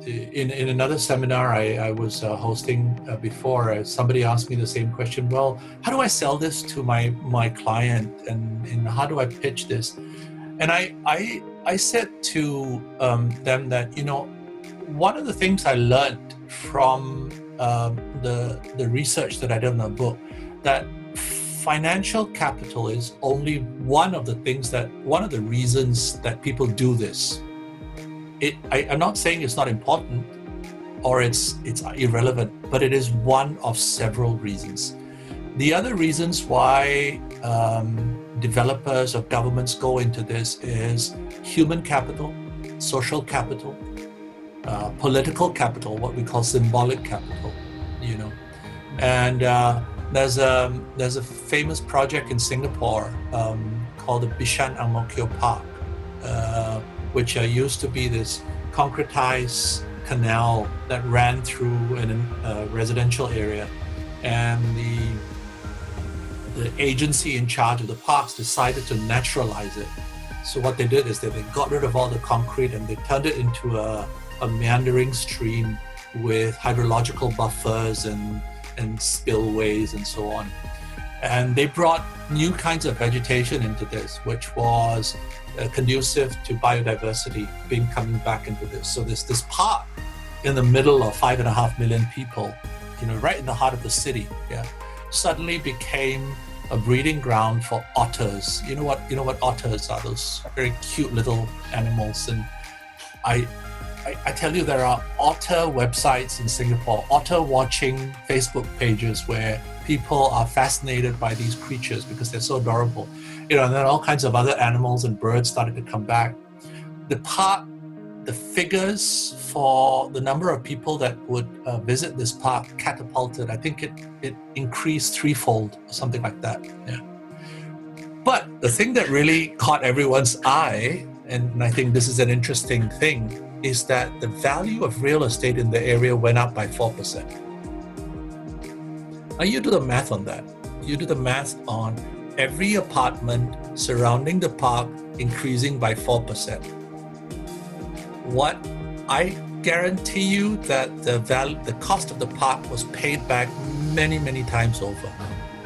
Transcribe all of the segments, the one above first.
in another seminar I was hosting before, somebody asked me the same question. Well, how do I sell this to my client, and how do I pitch this? And I said to them that, you know, one of the things I learned from the research that I did in the book, that financial capital is only one of the reasons that people do this. I'm not saying it's not important or it's irrelevant, but it is one of several reasons. The other reasons why developers or governments go into this is human capital, social capital, political capital, what we call symbolic capital, you know. And there's a famous project in Singapore called the Bishan Ang Mo Kio Park, which used to be this concretized canal that ran through a residential area, and the agency in charge of the parks decided to naturalize it. So what they did is that they got rid of all the concrete and they turned it into a meandering stream with hydrological buffers and spillways and so on. And they brought new kinds of vegetation into this, which was conducive to biodiversity coming back into this. So this park in the middle of 5.5 million people, you know, right in the heart of the city, suddenly became a breeding ground for otters. You know what otters are? Those very cute little animals. And I tell you, there are otter websites in Singapore, otter watching Facebook pages where people are fascinated by these creatures because they're so adorable. You know, and then all kinds of other animals and birds started to come back. The figures for the number of people that would visit this park catapulted. I think it increased threefold or something like that. Yeah. But the thing that really caught everyone's eye, and I think this is an interesting thing, is that the value of real estate in the area went up by 4%. Now you do the math on that. You do the math on every apartment surrounding the park increasing by 4%. What I guarantee you that the cost of the park was paid back many, many times over,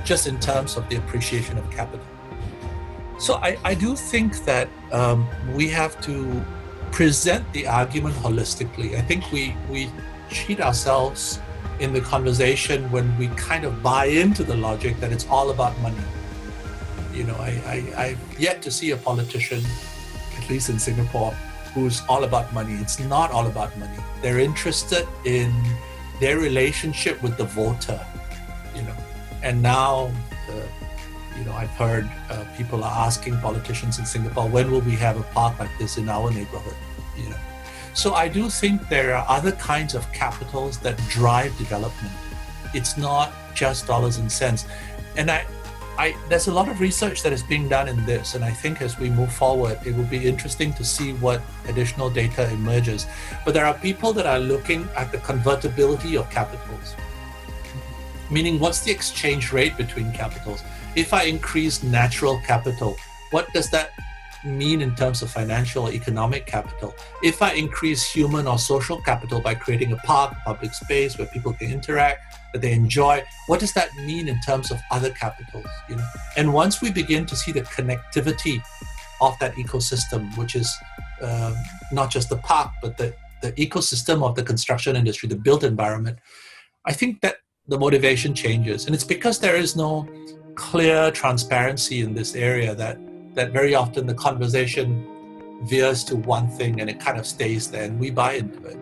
just in terms of the appreciation of capital. So I do think that we have to present the argument holistically. I think we cheat ourselves in the conversation when we kind of buy into the logic that it's all about money. You know, I've yet to see a politician, at least in Singapore, who's all about money. It's not all about money. They're interested in their relationship with the voter, you know. And now, you know, I've heard people are asking politicians in Singapore, when will we have a park like this in our neighborhood, you know. So I do think there are other kinds of capitals that drive development. It's not just dollars and cents. And there's a lot of research that is being done in this, and I think as we move forward, it will be interesting to see what additional data emerges. But there are people that are looking at the convertibility of capitals, meaning what's the exchange rate between capitals? If I increase natural capital, what does that mean in terms of financial or economic capital? If I increase human or social capital by creating a park, a public space where people can interact, that they enjoy, what does that mean in terms of other capitals? You know, and once we begin to see the connectivity of that ecosystem, which is not just the park, but the ecosystem of the construction industry, the built environment, I think that the motivation changes. And it's because there is no clear transparency in this area that very often the conversation veers to one thing and it kind of stays there and we buy into it.